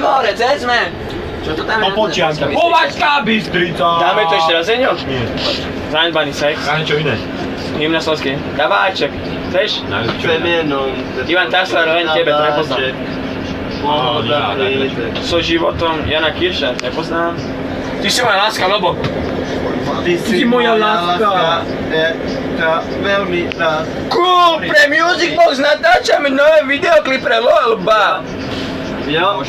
hore, cez sme. Čo to tam je? Popočianka. Považská Bystrica. Dáme to ešte raz, Eňo? Nie. Zanedbaný sex. A niečo iné. Hymna Slovenskej. Dáváček. Chceš? Ivan Taslar, len tebe, to nepoznám. So životom Jana Kirša, nepoznám. Ty si moja láska, Lobo. Ty si moja láska. Veľmi rád. Cool, pre Music Box natáčame nové videoklip pre Lolba. Jo,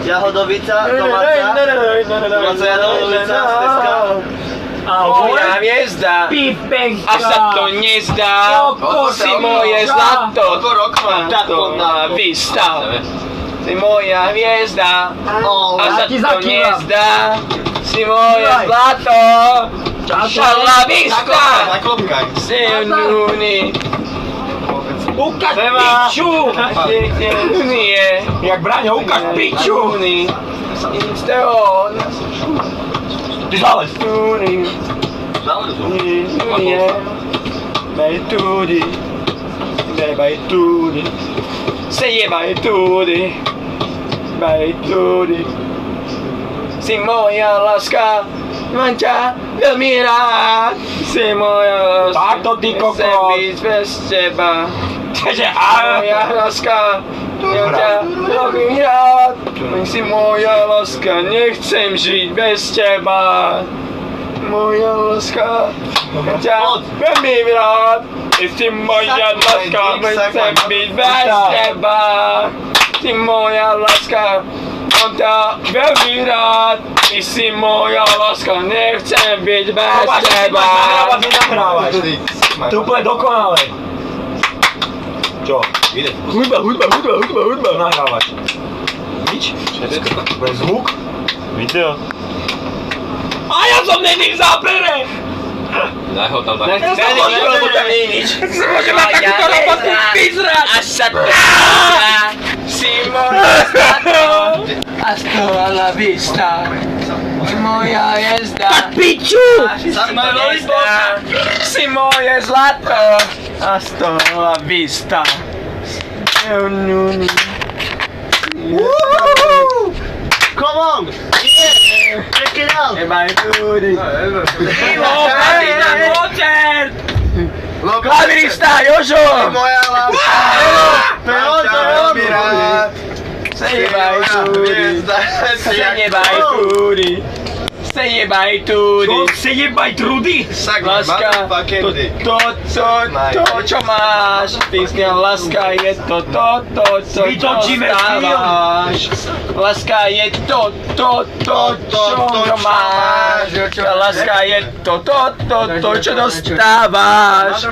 Jahodovica, domáca. Domáca Jahodovica, Steska. Moja hviezda. A sa to nezdá. Si moje zlato. Táto na výstav. Si moja hviezda. A sa to nezdá. Si moje zlato. Šala výstav. Sevnúni. Ukaž piču! Nie. Jak Braňo, ukaž piču! Ty zález! Si moja láska, mám ťa veľmi rád. Si moja láska, Takto ty kokot. chcem byť bez teba. Moja láska, mám ťa veľmi rád. Si moja láska, nechcem žiť bez teba. Moja láska, mám ťa veľmi rád. Si moja láska, nechcem byť bez teba. Si moja láska, mám ťa veľmi rád. Ty si moja láska, nechcem byť bez teba. Nenahrávaš. To je úplne dokonalé. Čo? Hudba. Čo nahrávaš? Nič? Len zvuk? Video? A ja som není v zábere! Daj ho tam, daj. Nechcem sa môžem, lebo tam nie je nič. Môžem mať takúto robotu vyzrať. Až sa to dá. Si moja zlato. A stovala vista. Moja jezda. Tak piču! Si moje zlato. A stovala vista. Come on! Yeah! Check it out! Ebaj tudy. Logo, Klavirista, Jožo! moja láska! To je on! Sejebaj tudy. Sejebaj tudy. Čo? Sejebaj trudy? Láska, to, čo máš. Písňa láska je to, čo Vytočíme dostávaš. Láska je to, čo máš. Láska je to, čo dostávaš.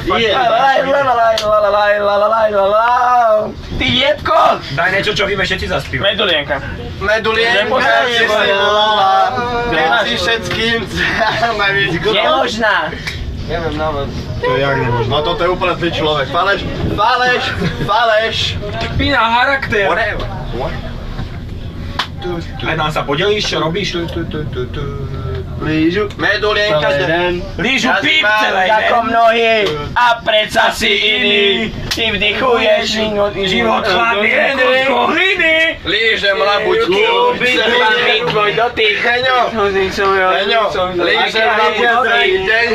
Ty jebko! Daj niečo, čo vieme všetci zaspívať. Medulienka. Medulienka je si volala. Medzi všetkým najviac kto? Nemožná. Neviem návod. To je jak nemožné. No toto je úplne zlý človek. Faleš. Pína charakter. Aj nám sa podelíš, čo robíš? Lížu. Medulienka jeden. Lížu píp celý Ako deň. mnohí, a predsa si iný. Ty vdychuješ Život chladný, ako hliny. Lížem labuťku. Vytývam mi tvoj dotyk. Heňo. Lížem labuťku celý deň.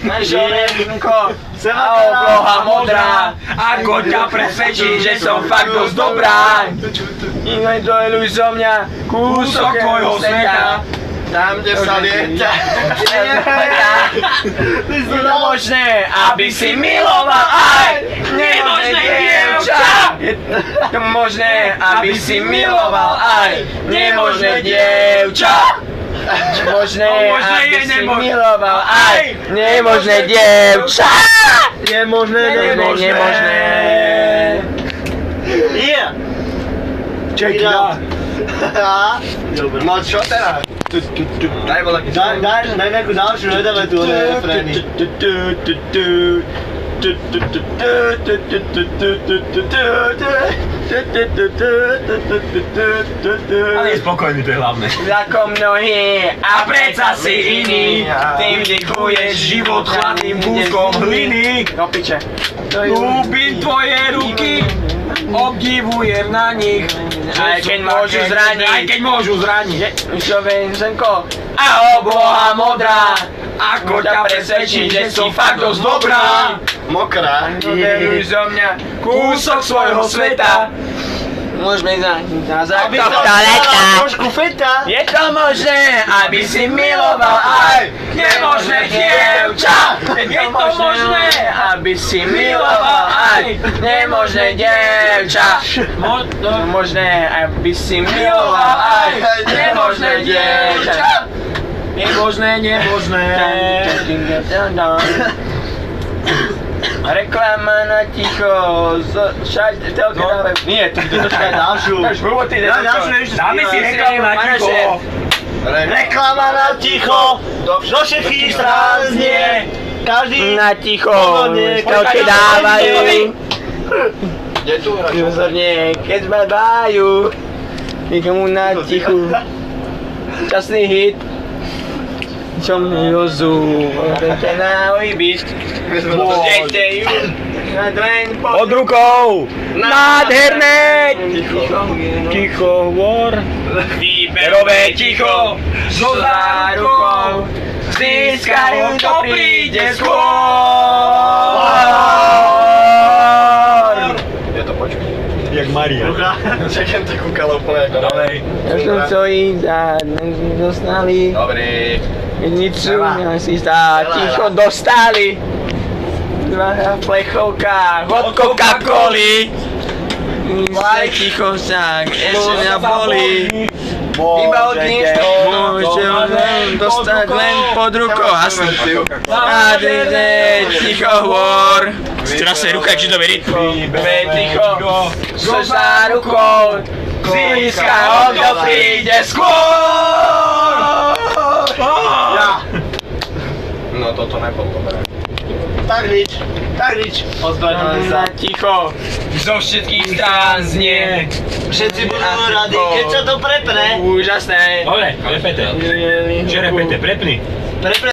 Naše orenko a obloha modrá. Ako ťa presvedčí, že som fakt dosť dobrá. Inventuj zo mňa kúsok tvojho sveta. Tam, kde sa lieta. Je to možné, aby si miloval aj nemožné dievča. Je to možné, aby si miloval aj nemožné dievča. Možné, aby si miloval aj nemožné dievča. Nemožné. Nemožné. Yeah. Check it out. No čo teraz? Daj nejakú ďalšiu, nedáme tu refrény. Ale je spokojný, to je hlavné. Ako mnohí, a predsa si iný. Ty vdychuješ život chladným kúskom hliny. Do piče. Ľúbim tvoje ruky, obdivujem na nich. Aj keď môžu zraniť. Aj keď môžu zraniť. Čo viem, Zenko? A obloha modrá. Ako ťa presvedčiť, že si fakt dosť dobrá. Mokrá. Veruj zo mňa kúsok svojho sveta. Môžeme na Aby základku to leta. trošku feta. Je to možné, aby si miloval aj nemožné dievča. Je to možné, aby si miloval aj nemožné dievča. Možné, aby si miloval aj nemožné dievča. Nemožné, nemožné. Reklama na ticho, všade telke dáme. Nie, ty to Daj ďalšiu. Daj ďalšiu ešte. Dáme si reklamu na ticho. Reklama na ticho. Do všetkých strán znie. Každý Na ticho, pohodne, telke počkaj, dávajú. Kde tu hrač? Pozorne, keď zbabajú. Nikomu na tichu. Časný hit. Čo mi jozú, odete na ojbič. Poďte ju na dlen Pod rukou. Nádherné! Ticho hovor. Výberové ticho. So zárukou získajú, to príde skôr. Je to počkej. Jak Maria. Čakám takú kalopole ako Dalej. Ja som co ich dostali. Dobrý. Nicu si sa ticho dostali. Dva plechovka od Coca-Coli. Ticho sa ešte mňa boli. Iba od nich môže len dostať len pod rukou. Asi. A ticho hovor. Teraz sa ruka, či to verí. Ticho. So zárukou. Získa on, to príde skôr. No toto nebolo dobré. Tak nič. Ozvaň za ticho. Zo všetkých strán znie. Všetci budú radi, keď sa to prepne. Úžasné. Dobre, repete. Čo repete? Prepni. Prepne